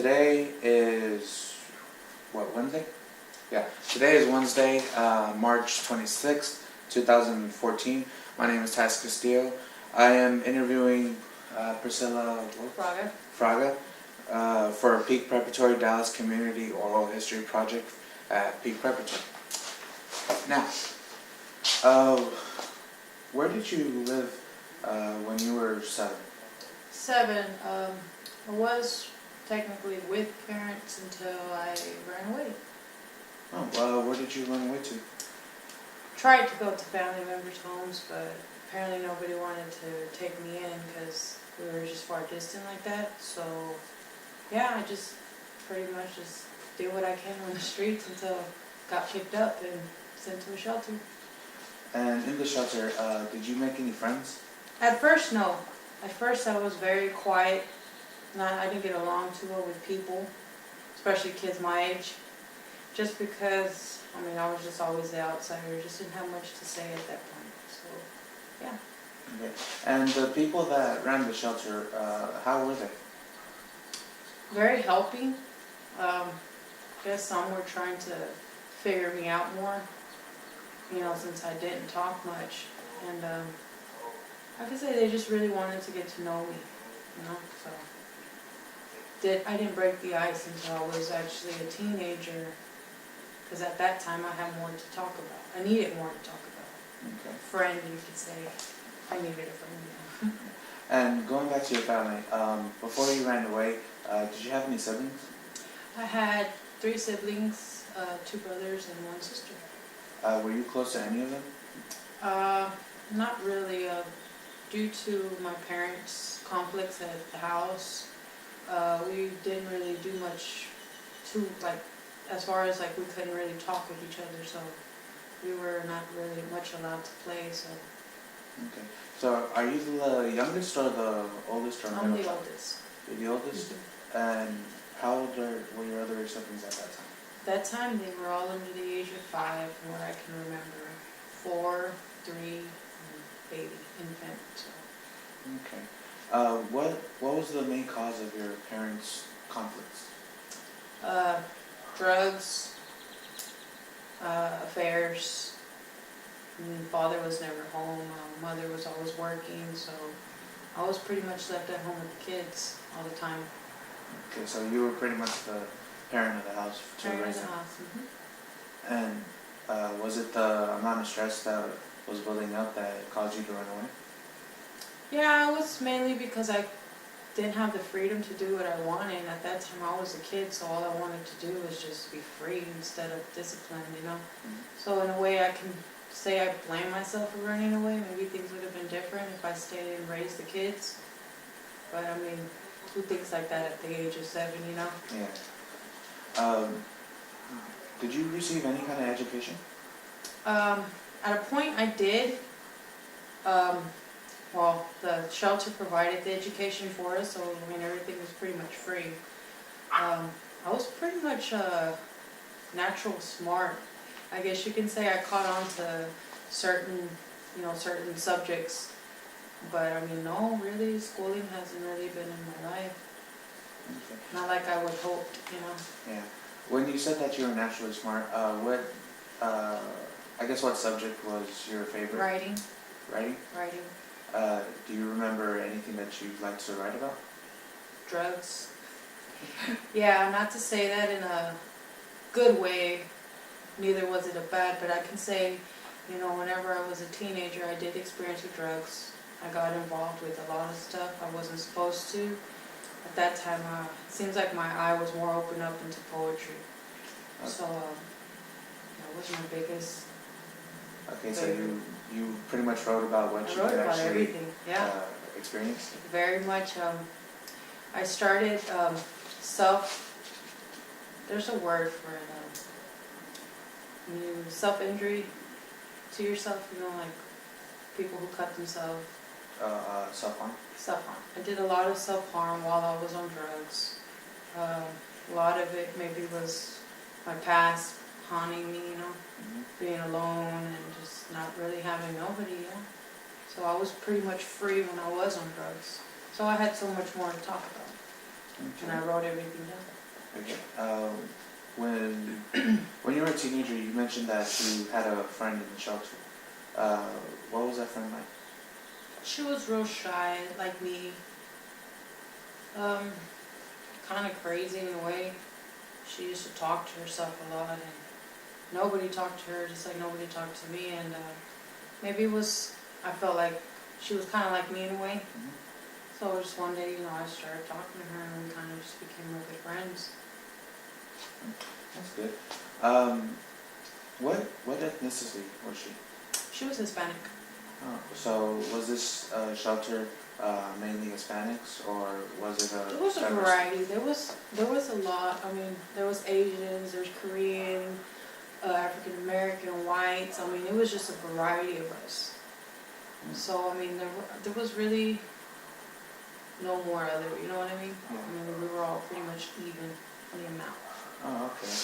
Today is, what, Wednesday? Yeah, today is Wednesday, March 26th, 2014. My name is Taz Castillo. I am interviewing Priscilla Fraga for Peak Preparatory Dallas Community Oral History Project at Peak Preparatory. Now, where did you live when you were 7? 7. I was technically with parents until I ran away. Oh, where did you run away to? Tried to go to family members' homes, but apparently nobody wanted to take me in because we were just far distant like that. So, yeah, I just pretty much just did what I can on the streets until I got picked up and sent to a shelter. And in the shelter, did you make any friends? At first, no. At first, I was very quiet. I didn't get along too well with people, especially kids my age. Just because, I was just always the outsider. Just didn't have much to say at that point. So, yeah. Okay. And the people that ran the shelter, how were they? Very helping. I guess some were trying to figure me out more, since I didn't talk much. And like I say, they just really wanted to get to know me, so. I didn't break the ice until I was actually a teenager, because at that time I had more to talk about. I needed more to talk about. Okay. Friend, you could say. I needed a friend, And going back to your family, before you ran away, did you have any siblings? I had 3 siblings, 2 brothers and 1 sister. Were you close to any of them? Not really. Due to my parents' conflicts at the house, we didn't really do much as far as we couldn't really talk with each other, so we were not really much allowed to play, so. Okay. So are you the youngest or the oldest or I'm middle the child? oldest. You're the oldest? Mm-hmm. And how old were your other siblings at that time? That time they were all under the age of 5, from what I can remember. 4, 3, and baby, infant, so. Okay. What was the main cause of your parents' conflicts? Drugs, affairs. Father was never home. Mother was always working, so I was pretty much left at home with the kids all the time. Okay, so you were pretty much the parent of the house to raise them. Mm-hmm. And was it the amount of stress that was building up that caused you to run away? Yeah, it was mainly because I didn't have the freedom to do what I wanted. At that time I was a kid, so all I wanted to do was just be free instead of disciplined, Mm-hmm. So in a way I can say I blame myself for running away. Maybe things would have been different if I stayed and raised the kids. But who thinks like that at the age of 7, Yeah. Did you receive any kind of education? At a point I did. Well, the shelter provided the education for us, so everything was pretty much free. I was pretty much natural smart. I guess you can say I caught on to certain subjects. But no, really, schooling hasn't really been in my life. Okay. Not like I would hope, Yeah. When you said that you were naturally smart, what subject was your favorite? Writing. Writing? Writing. Do you remember anything that you'd like to write about? Drugs. Yeah, not to say that in a good way, neither was it a bad, but I can say, whenever I was a teenager, I did experience with drugs. I got involved with a lot of stuff I wasn't supposed to. At that time, it seems like my eye was more open up into poetry. Okay. So, that was my biggest. Okay, so you pretty much wrote about what you wrote could about actually everything. Yeah. experience? Very much. I started there's a word for it. Self-injury to yourself, like people who cut themselves. Self-harm? Self-harm. I did a lot of self-harm while I was on drugs. A lot of it maybe was my past haunting me, Mm-hmm. being alone and just not really having nobody, So I was pretty much free when I was on drugs. So I had so much more to talk about. and I wrote everything down. Okay. When you were a teenager, you mentioned that you had a friend in the shelter. What was that friend like? She was real shy, like me. Kind of crazy in a way. She used to talk to herself a lot, and nobody talked to her, just like nobody talked to me. And maybe it was, I felt like she was kind of like me in a way. Mhm. So just one day, I started talking to her, and we kind of just became real good friends. That's good. What ethnicity was she? She was Hispanic. Oh, so was this shelter mainly Hispanics, or was it a? There was a diverse- variety. There was a lot. I mean, there was Asians, there's Korean, African American, whites. I mean, it was just a variety of us. So I mean, there was really no more other. You know what I mean? Yeah. I mean, we were all pretty much even in the amount. Oh, okay.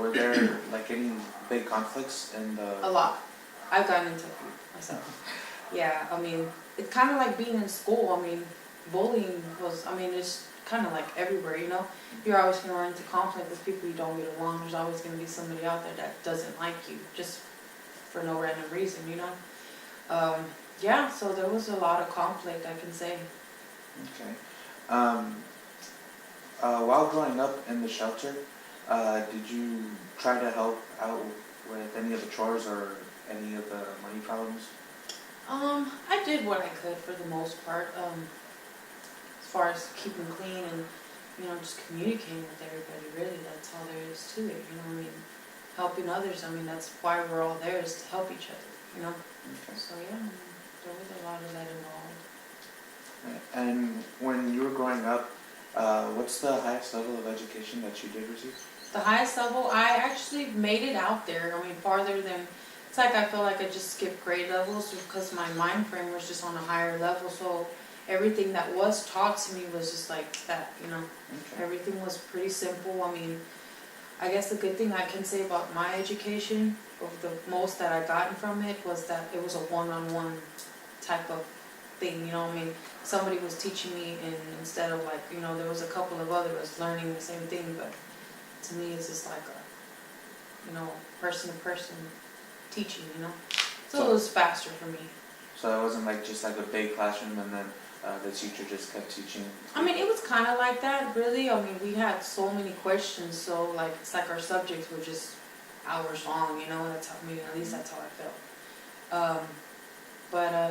Were there like any big conflicts in the? A lot. I've gotten into a few myself. Yeah, I mean, it's kind of like being in school. I mean, bullying was, I mean, it's kind of like everywhere, You're always going to run into conflict with people you don't get along. There's always going to be somebody out there that doesn't like you, just for no random reason, Yeah, so there was a lot of conflict, I can say. Okay. While growing up in the shelter, did you try to help out with any of the chores or any of the money problems? I did what I could for the most part, as far as keeping clean and, just communicating with everybody, really, that's all there is to it, I mean, helping others, I mean, that's why we're all there, is to help each other, Okay. So, yeah, I mean, there was a lot of that involved. And when you were growing up, what's the highest level of education that you did receive? The highest level, I actually made it out there, I mean, farther than, it's like I feel like I just skipped grade levels because my mind frame was just on a higher level, so everything that was taught to me was just like that, Okay. Everything was pretty simple. I mean, I guess the good thing I can say about my education, of the most that I gotten from it, was that it was a one-on-one type of thing, I mean, somebody was teaching me, and instead of like, there was a couple of others learning the same thing, but to me it's just like a, person-to-person teaching, So it was faster for me. So it wasn't like just like a big classroom and then the teacher just kept teaching? I mean, it was kind of like that, really. I mean, we had so many questions, so like it's like our subjects were just hours long, That's how, I mean, at least that's how I felt.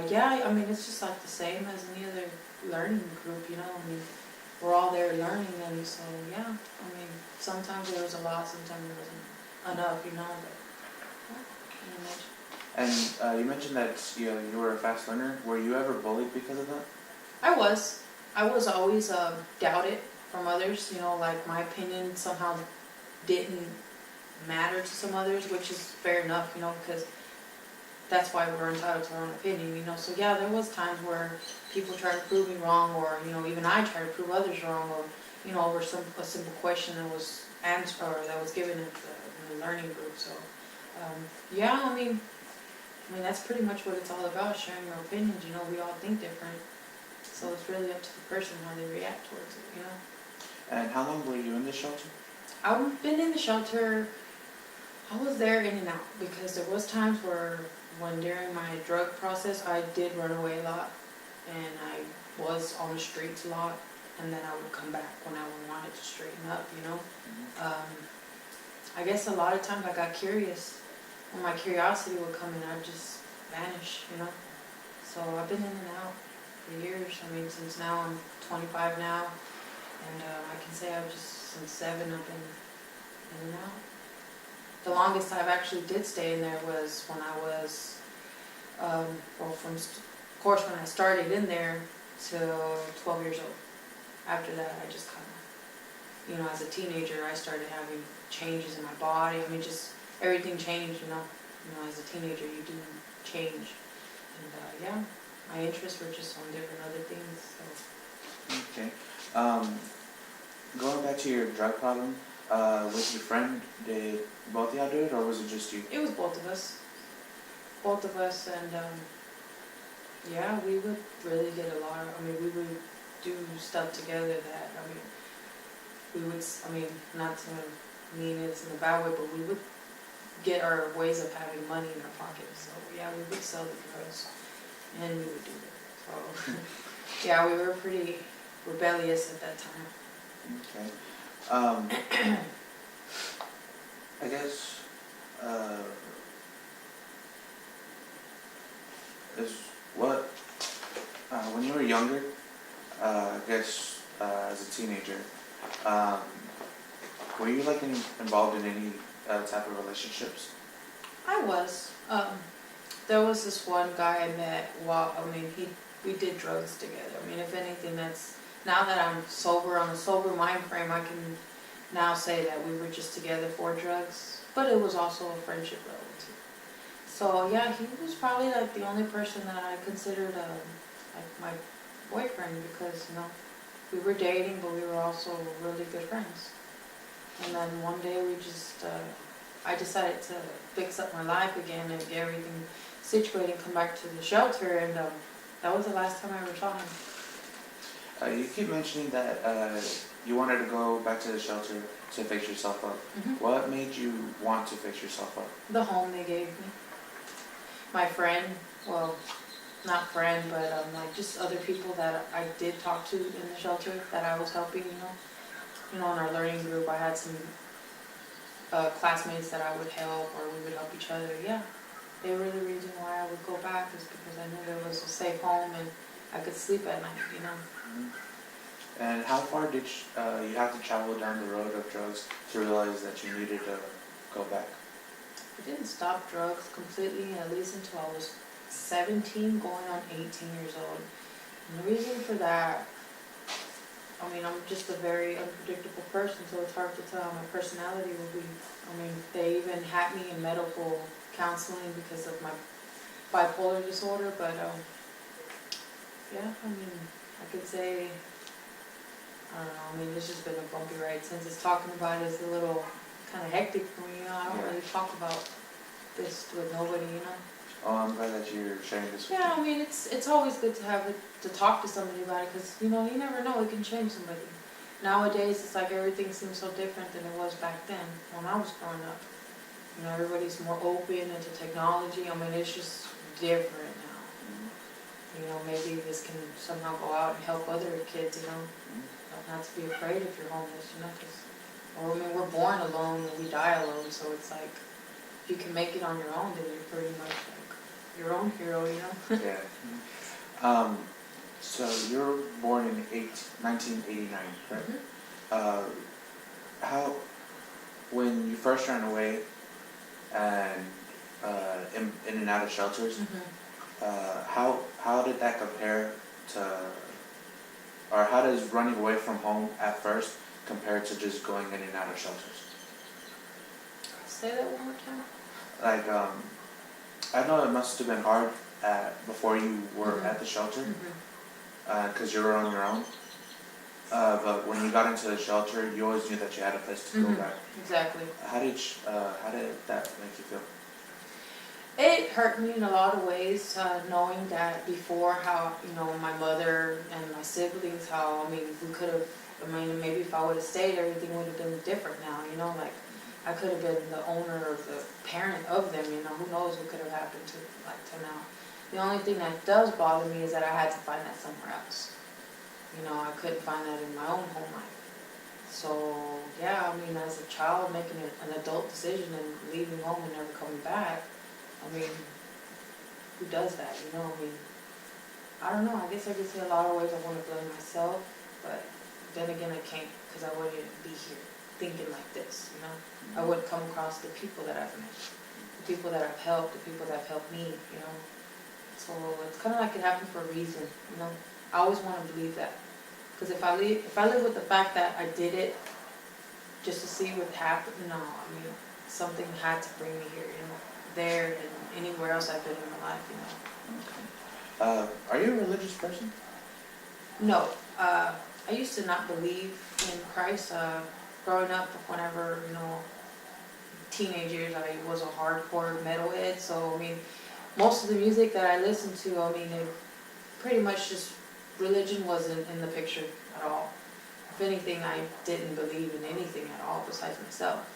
Yeah, I mean, it's just like the same as any other learning group, I mean, we're all there learning, and so yeah. I mean, sometimes there was a lot, sometimes there wasn't enough, But yeah, I can imagine. And you mentioned that you were a fast learner. Were you ever bullied because of that? I was always doubted from others, like my opinion somehow didn't matter to some others, which is fair enough, because that's why we're entitled to our own opinion, So yeah, there was times where people tried to prove me wrong, or, even I tried to prove others wrong, or, over a simple question that was answered, or that was given in the learning group, so, yeah, I mean, that's pretty much what it's all about, sharing your opinions, we all think different. So it's really up to the person how they react towards it, And how long were you in the shelter? I've been in the shelter, I was there in and out, because there was times where, when during my drug process, I did run away a lot, and I was on the streets a lot, and then I would come back when I wanted to straighten up, I guess a lot of times I got curious. When my curiosity would come in, I'd just vanish, So I've been in and out for years. I mean, since now I'm 25 now, and I can say I've just, since 7, I've been in and out. The longest I've actually did stay in there was when I was, of course, when I started in there till 12 years old. After that, I just kind of, as a teenager, I started having changes in my body. I mean, just everything changed, as a teenager, you do change. And yeah, my interests were just on different other things. So. Okay. Going back to your drug problem, with your friend, did both of y'all do it, or was it just you? It was both of us. Both of us, and yeah, we would really get a lot of, we would do stuff together that, we would, I mean, not to mean it's in a bad way, but we would get our ways of having money in our pockets. So yeah, we would sell the drugs and we would do it. So yeah, we were pretty rebellious at that time. Okay. I guess, is what, when you were younger, I guess, as a teenager, were you like involved in any type of relationships? I was. There was this one guy I met while, I mean, we did drugs together. I mean, if anything, that's, now that I'm sober, on a sober mind frame, I can now say that we were just together for drugs. But it was also a friendship level too. So yeah, he was probably like the only person that I considered like my boyfriend, because, you know, we were dating, but we were also really good friends. And then one day we just, I decided to fix up my life again and get everything situated and come back to the shelter, and that was the last time I ever saw him. You keep mentioning that you wanted to go back to the shelter to fix yourself up. Mhm. What made you want to fix yourself up? The home they gave me. My friend, well, not friend, but like just other people that I did talk to in the shelter that I was helping, you know. You know, in our learning group, I had some classmates that I would help, or we would help each other. Yeah, they were the reason why I would go back, is because I knew there was a safe home and I could sleep at night, you know. Mm-hmm. And how far did you have to travel down the road of drugs to realize that you needed to go back? I didn't stop drugs completely, at least until I was 17, going on 18 years old. And the reason for that, I mean, I'm just a very unpredictable person, so it's hard to tell how my personality will be. I mean, they even had me in medical counseling because of my bipolar disorder, but yeah, I mean, I could say, I don't know, I mean, it's just been a bumpy ride since. It's talking about it is a little kind of hectic for me, you know. I don't really talk about this with nobody, you know. Oh, I'm glad that you're sharing this with Yeah, I mean, it's always good to have it, to talk to somebody about it, because, you know, you never know, it can change somebody. Nowadays, it's like everything seems so different than it was back then when I was growing up. You know, everybody's more open into technology. I mean, it's just different now. You know, maybe this can somehow go out and help other kids, you know, not to be afraid if you're homeless, you know, because, or, I mean, we're born alone and we die alone, so it's like, if you can make it on your own, then you're pretty much like your own hero, you know. Yeah. So you're born in 1989, correct? Mhm. How, when you first ran away and in and out of shelters, how did that compare to, or how does running away from home at first compare to just going in and out of shelters? Say that one more time. Like, I know it must have been hard before you were Mhm. at the shelter, Mhm. because you were on your own. But when you got into the shelter, you always knew that you had a place to go Mhm. back. Exactly. How did that make you feel? It hurt me in a lot of ways, knowing that before, how, you know, my mother and my siblings, how, I mean, we could have, I mean, maybe if I would have stayed, everything would have been different now, you know, like, I could have been the owner or the parent of them, you know, who knows what could have happened to now. The only thing that does bother me is that I had to find that somewhere else. You know, I couldn't find that in my own home life. So, yeah, I mean, as a child, making an adult decision and leaving home and never coming back, I mean, who does that, you know? I mean, I don't know. I guess I could say a lot of ways I want to blame myself, but then again, I can't, because I wouldn't be here thinking like this, you know? I wouldn't come across the people that I've met, the people that I've helped, the people that have helped me, you know? So it's kind of like it happened for a reason, you know? I always want to believe that. Because if I live with the fact that I did it just to see what happened, no, I mean, something had to bring me here, you know? There and anywhere else I've been in my life, you know. Are you a religious person? No, I used to not believe in Christ. Growing up, whenever, you know, teenage years, I was a hardcore metalhead. So, I mean, most of the music that I listened to, I mean, it pretty much just, religion wasn't in the picture at all. if anything, I didn't believe in anything at all besides myself.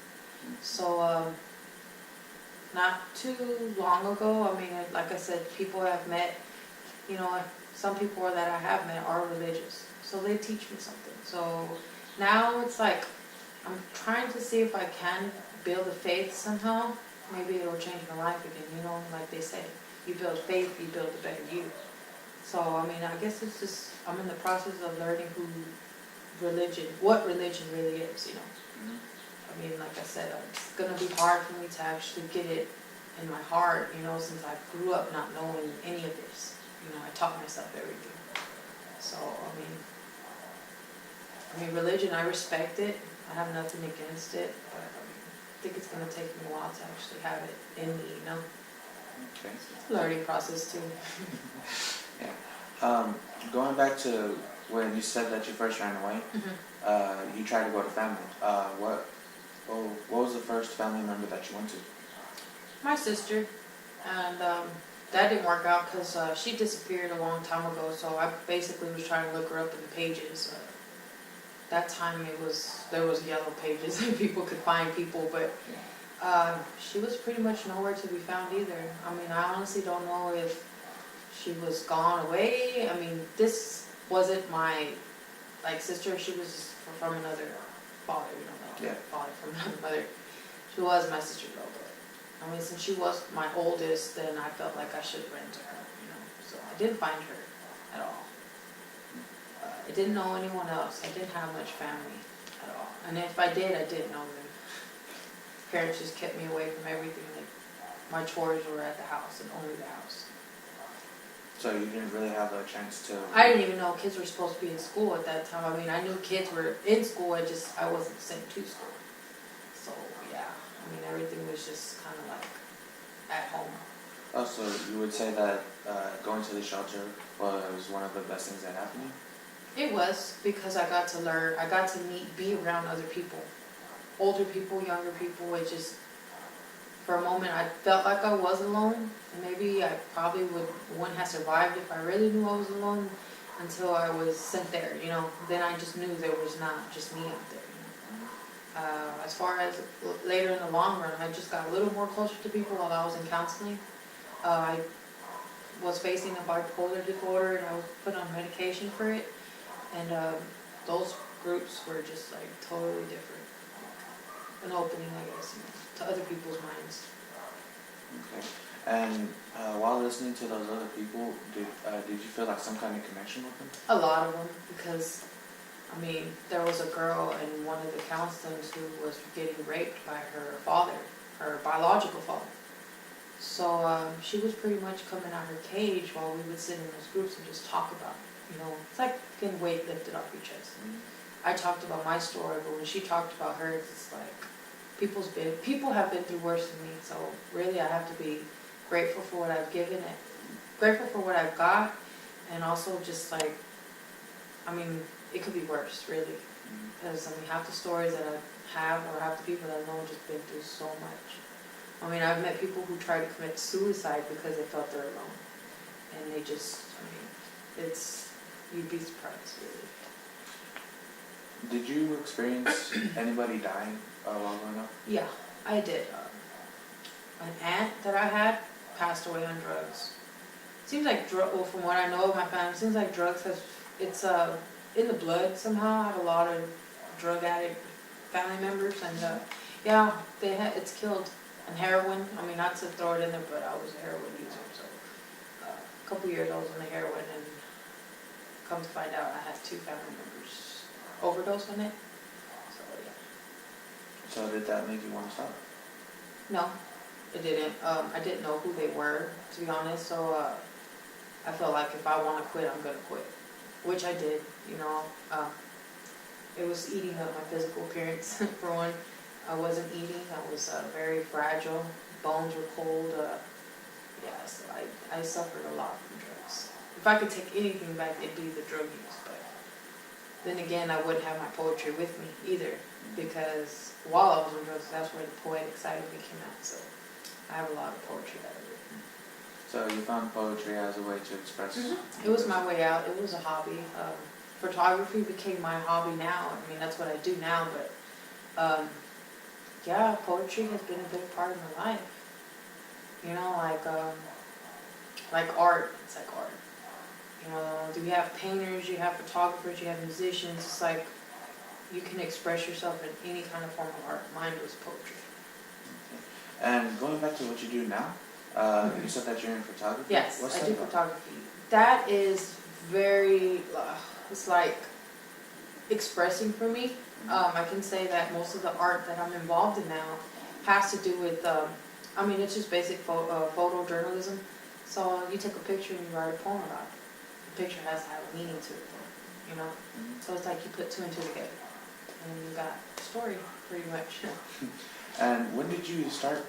So, not too long ago, I mean, like I said, people I've met, you know, some people that I have met are religious, so they teach me something. So now it's like, I'm trying to see if I can build a faith somehow. Maybe it'll change my life again, you know, like they say, you build faith, you build a better you. So, I mean, I guess it's just, I'm in the process of learning what religion really is, you know. Mhm. I mean, like I said, it's gonna be hard for me to actually get it in my heart, you know, since I grew up not knowing any of this. You know, I taught myself everything. So, I mean, religion, I respect it. I have nothing against it, but I think it's gonna take me a while to actually have it in me, you know. Okay. It's a learning process too. Going back to when you said that you first ran away, you tried to go to family. What was the first family member that you went to? My sister, and that didn't work out because she disappeared a long time ago. So I basically was trying to look her up in the pages. That time there was yellow pages and people could find people, but she was pretty much nowhere to be found either. I mean, I honestly don't know if she was gone away. I mean, this wasn't my sister. She was just from another father, you know, Yeah. father from another mother. She was my sister though, but I mean, since she was my oldest, then I felt like I should rent to her, you know. So I didn't find her at all. I didn't know anyone else. I didn't have much family at all. And if I did, I didn't know them. Parents just kept me away from everything. Like, my chores were at the house and only the house. So you didn't really have a chance to... I didn't even know kids were supposed to be in school at that time. I mean, I knew kids were in school, I wasn't sent to school. So, yeah, I mean, everything was just kind of like at home. Oh, so you would say that going to the shelter was one of the best things that happened to you? It was, because I got to learn, I got to be around other people. Older people, younger people. It just, for a moment, I felt like I was alone. And maybe I probably wouldn't have survived if I really knew I was alone until I was sent there, you know. Then I just knew there was not just me out there, you know. As far as later in the long run, I just got a little more closer to people while I was in counseling. I was facing a bipolar disorder and I was put on medication for it. And those groups were just like totally different. An opening, I guess, you know, to other people's minds. Okay. And while listening to those other people, did you feel like some kind of connection with them? A lot of them, because, I mean, there was a girl in one of the counselings who was getting raped by her father, her biological father. So she was pretty much coming out her cage while we would sit in those groups and just talk about it. You know, it's like getting weight lifted off your chest. I talked about my story, but when she talked about hers, it's like people have been through worse than me. So really, I have to be grateful for what I've given it, grateful for what I've got, and also just like, I mean, it could be worse, really, because I mean, half the stories that I have, or half the people that I know, just been through so much. I mean, I've met people who try to commit suicide because they felt they're alone, and they just, I mean, you'd be surprised, really. Did you experience anybody dying while growing up? Yeah, I did. An aunt that I had passed away on drugs. Seems like well, from what I know of my family, it seems like drugs it's in the blood somehow. I have a lot of drug addict family members, and yeah, it's killed. And heroin. I mean, not to throw it in there, but I was a heroin user, so a couple years I was on the heroin, and come to find out, I had 2 family members overdose on it. So yeah. So did that make you want to stop? No, it didn't. I didn't know who they were, to be honest. So I felt like if I want to quit, I'm gonna quit, which I did. You know, it was eating up my physical appearance for one. I wasn't eating. I was very fragile. Bones were cold. Yeah, so I suffered a lot from drugs. If I could take anything back, it'd be the drug use. But then again, I wouldn't have my poetry with me either, because while I was on drugs, that's where the poetic side of me came out. So I have a lot of poetry that I written. So you found poetry as a way to express... It was my way out. It was a hobby. photography became my hobby now. I mean, that's what I do now, but, yeah, poetry has been a big part of my life. You know, like art, it's like art. You know, you have painters, you have photographers, you have musicians, it's like, you can express yourself in any kind of form of art. Mine was poetry. And going back to what you do now, you said that you're in photography? Yes, What's I that do about? photography. That is very, it's like expressing for me. I can say that most of the art that I'm involved in now has to do with, I mean, it's just basic photojournalism. So you take a picture and you write a poem about it. The picture has to have a meaning to it, you know? So it's like you put two and two together, and you got a story, pretty much. And when did you start?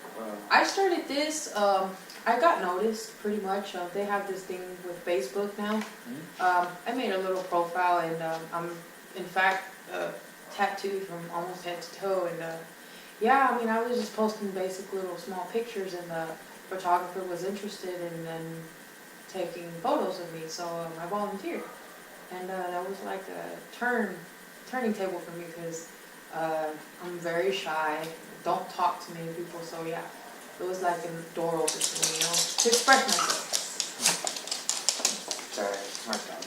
I started this, I got noticed, pretty much. They have this thing with Facebook now. I made a little profile, and I'm, in fact, tattooed from almost head to toe. And yeah, I mean, I was just posting basic little small pictures, and the photographer was interested in taking photos of me, so I volunteered. And that was like a turning table for me, because I'm very shy, don't talk to many people, so yeah, it was like a door open for me, you know, to express myself. Sorry, smart dog.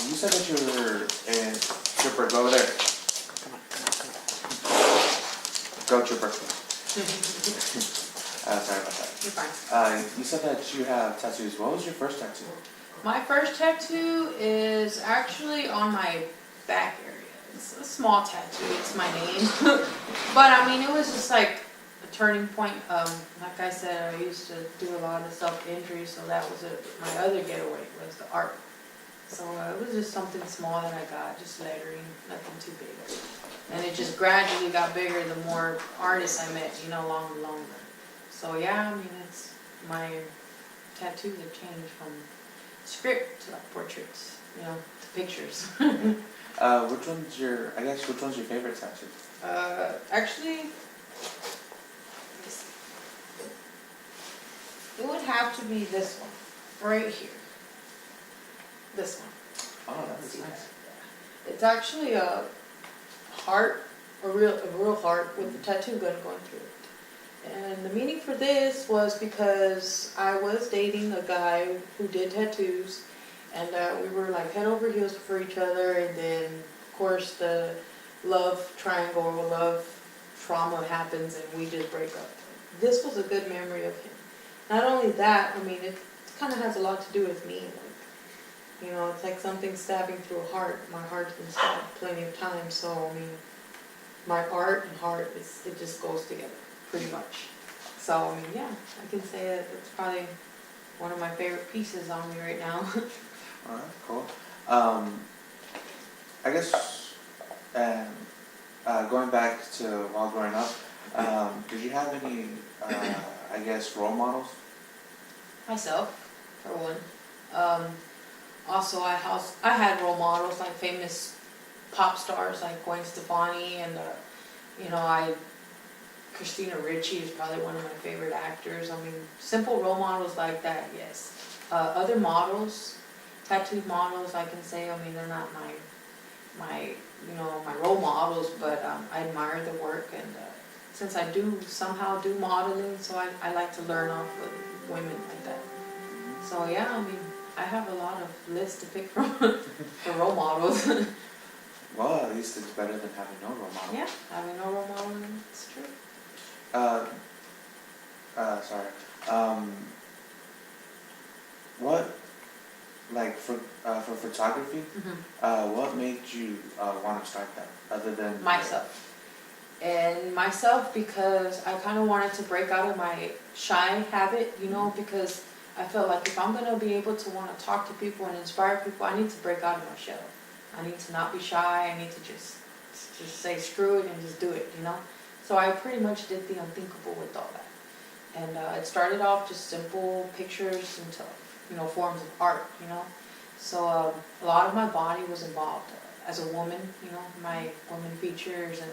You said that you were in Trooper. Go over there. Go, Trooper. Sorry about that. You're fine. You said that you have tattoos. What was your first tattoo? My first tattoo is actually on my back area. It's a small tattoo, it's my name. But I mean, it was just like a turning point. Like I said, I used to do a lot of self-injury, so that was my other getaway, was the art. So it was just something small that I got, just lettering, nothing too big. And it just gradually got bigger the more artists I met, you know, along the long run. So yeah, I mean, it's my tattoos have changed from script to like portraits, you know, to pictures. Which one's your favorite tattoo? Actually, it would have to be this one, right here. This one. Oh, that's nice. It's actually a heart, a real heart with a tattoo gun going through it. And the meaning for this was because I was dating a guy who did tattoos, and we were like head over heels for each other, and then of course the love triangle or love trauma happens and we just break up. This was a good memory of him. Not only that, I mean, it kind of has a lot to do with me. Like, you know, it's like something stabbing through a heart. My heart's been stabbed plenty of times, so I mean, my art and heart, it just goes together, pretty much. So, I mean, yeah, I can say that it's probably one of my favorite pieces on me right now. Alright, cool. I guess, going back to while growing up, did you have any, I guess, role models? Myself, for one. Also, I had role models, like famous pop stars like Gwen Stefani, and you know, Christina Ricci is probably one of my favorite actors. I mean, simple role models like that, yes. Other models, tattooed models, I can say, I mean, they're not my role models, but I admire the work, and since I somehow do modeling, so I like to learn off of women like that. So yeah, I mean, I have a lot of lists to pick from for role models. Well, at least it's better than having no role model. Yeah, having no role model, it's true. Sorry. What, like, for photography, what made you want to start that, other than Myself. And myself, because I kind of wanted to break out of my shy habit, you know, because I felt like if I'm going to be able to want to talk to people and inspire people, I need to break out of my shell. I need to not be shy. I need to just say screw it and just do it, you know. So I pretty much did the unthinkable with all that. And it started off just simple pictures into, you know, forms of art, you know. So a lot of my body was involved as a woman, you know, my woman features, and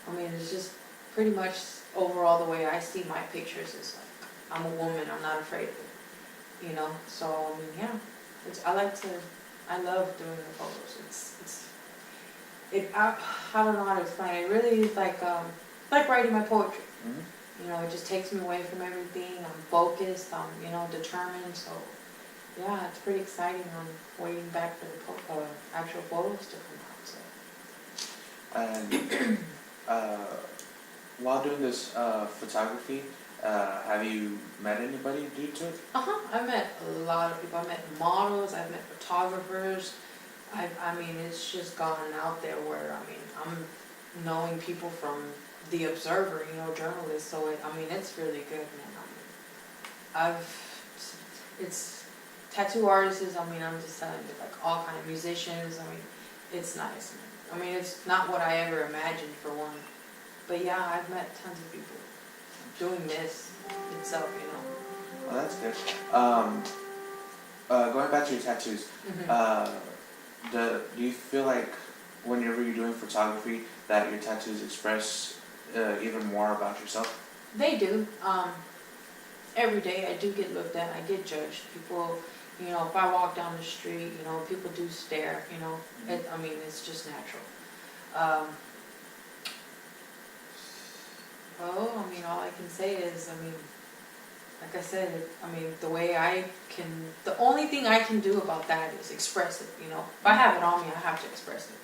I mean, it's just pretty much overall the way I see my pictures is like, I'm a woman, I'm not afraid of it, you know. So I mean, yeah, I love doing the photos. I don't know how to explain it. It really is like writing my poetry. Mhm. You know, it just takes me away from everything. I'm focused. I'm, determined. So, yeah, it's pretty exciting. I'm waiting back for the actual photos to come out. So, And while doing this photography, have you met anybody due to it? I've met a lot of people. I've met models. I've met photographers. I mean, it's just gone out there where, I'm knowing people from The Observer, journalists. So, it's really good, man. It's tattoo artists. I'm just telling you, like all kind of musicians. It's nice, man. It's not what I ever imagined for one. But yeah, I've met tons of people doing this itself, Well, that's good. Going back to your tattoos, do you feel like whenever you're doing photography that your tattoos express even more about yourself? They do. Every day I do get looked at. I get judged. People, if I walk down the street, people do stare. It's just natural. All I can say is, like I said, the only thing I can do about that is express it. If I have it on me, I have to express it.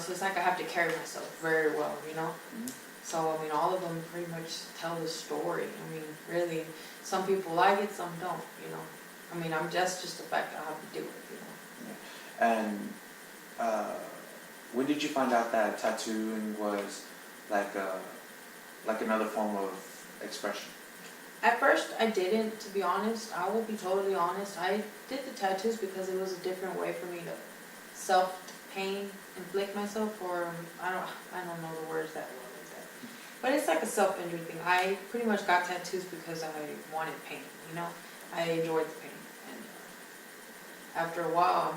So it's like I have to carry myself very well. Mhm. So, all of them pretty much tell the story. Really, some people like it, some don't, that's just the fact that I have to do it, And when did you find out that tattooing was like another form of expression? At first, I didn't, to be honest. I will be totally honest. I did the tattoos because it was a different way for me to self-pain, inflict myself, or I don't know the words that well like that. But it's like a self-injury thing. I pretty much got tattoos because I wanted pain, I enjoyed the pain. And after a while,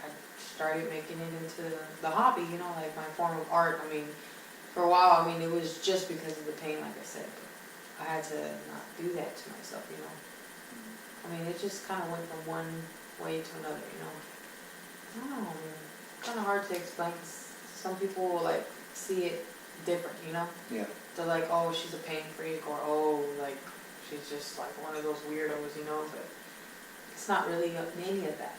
I started making it into the hobby, like my form of art. For a while, it was just because of the pain, like I said. But I had to not do that to myself, It just kind of went from one way to another, I don't know, kind of hard to explain. 'Cause some people will, see it different, Yeah. They're like, oh, she's a pain freak, or oh, she's just one of those weirdos, But it's not really any of that,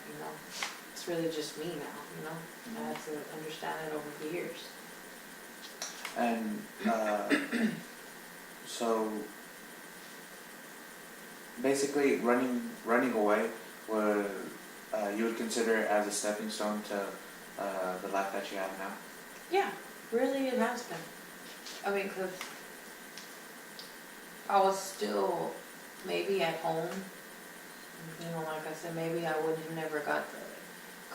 It's really just me now, I had to understand it over the years. And so basically, running away would you would consider it as a stepping stone to the life that you have now? Yeah, really it has been. Because I was still maybe at home, like I said, maybe I would have never got the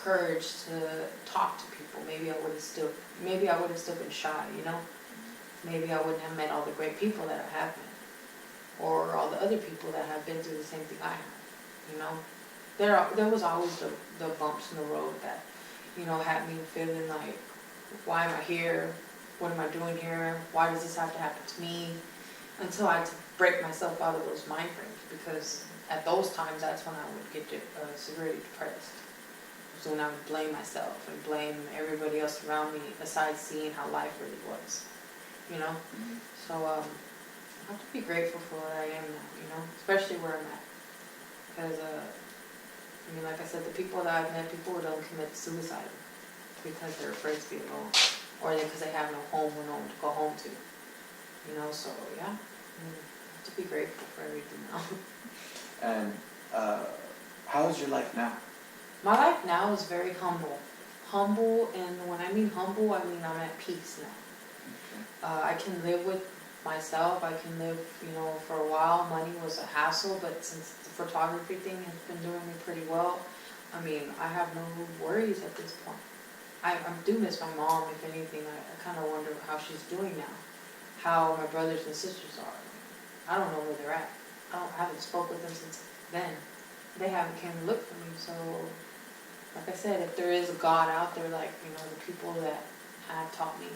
courage to talk to people. Maybe I would have still been shy, Maybe I wouldn't have met all the great people that I have met, or all the other people that have been through the same thing I have, There was always the bumps in the road that, had me feeling like, why am I here? What am I doing here? Why does this have to happen to me? Until I had to break myself out of those mind frames, because at those times, that's when I would get severely depressed. So when I would blame myself and blame everybody else around me, besides seeing how life really was, Mm-hmm. So I have to be grateful for where I am now, especially where I'm at. Because, like I said, the people that I've met, people who don't commit suicide because they're afraid to be alone, or because they have no home or no one to go home to. So yeah, I have to be grateful for everything now. And how is your life now? My life now is very humble. Humble, and when I mean humble, I'm at peace now. Okay. I can live with myself. I can live, for a while. Money was a hassle, but since the photography thing has been doing me pretty well, I have no worries at this point. I do miss my mom, if anything. I kind of wonder how she's doing now, how my brothers and sisters are. I don't know where they're at. I haven't spoke with them since then. They haven't came to look for me, so like I said, if there is a God out there, the people that have taught me,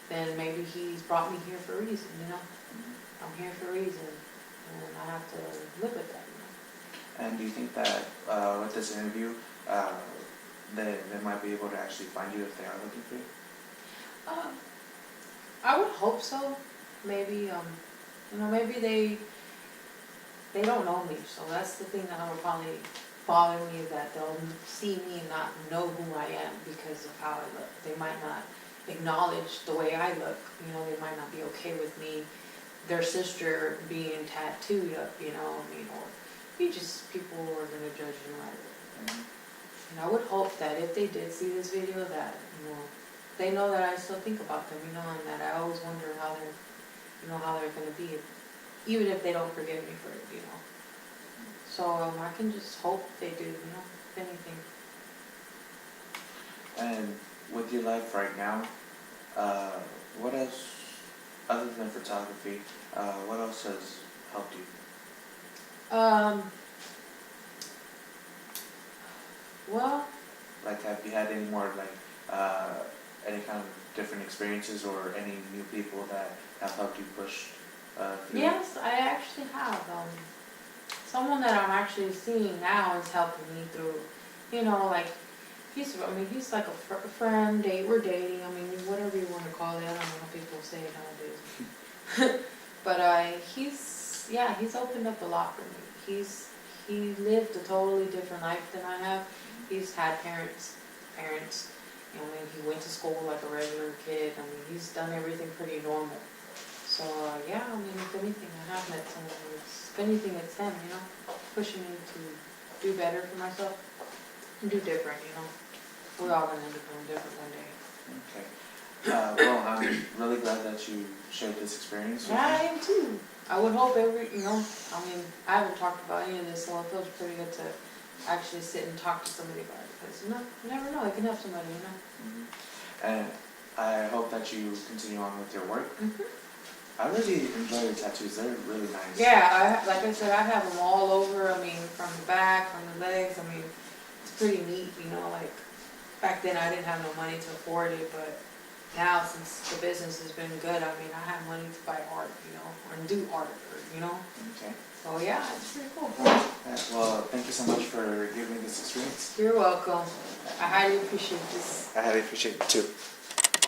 then maybe He's brought me here for a reason, Mm-hmm. I'm here for a reason, and I have to live with that, And do you think that with this interview, they might be able to actually find you if they are looking for you? I would hope so. Maybe, maybe they don't know me, so that's the thing that would probably bother me, is that they'll see me and not know who I am because of how I look. They might not acknowledge the way I look, they might not be okay with me, their sister being tattooed up, or people are gonna judge you right. And I would hope that if they did see this video, that, they know that I still think about them, and that I always wonder how they're gonna be, even if they don't forgive me for it, So I can just hope they do, if anything. And with your life right now, what else, other than photography, what else has helped you? Well, Like, have you had any more, any kind of different experiences or any new people that have helped you push through? yes, I actually have. Someone that I'm actually seeing now is helping me through, he's like a friend, we're dating, whatever you want to call it. I don't know how people say it nowadays. But he's opened up a lot for me. He lived a totally different life than I have. He's had parents, he went to school like a regular kid. He's done everything pretty normal. So, if anything, I have met someone if anything, it's him, pushing me to do better for myself and do different, We're all going to end up doing different one day. Okay. Well, I'm really glad that you shared this experience with me. Yeah, I am too. I would hope I haven't talked about any of this, so it feels pretty good to actually sit and talk to somebody about it. Because, you never know, I can help somebody, And I hope that you continue on with your work. Mm-hmm. I really enjoy your tattoos. They're really nice. Yeah, like I said, I have them all over. From the back, from the legs. It's pretty neat, back then I didn't have no money to afford it, but now since the business has been good, I have money to buy art, or do art, Okay. So yeah, it's pretty cool. Well, thank you so much for giving me this experience. You're welcome. I highly appreciate this. I highly appreciate it too.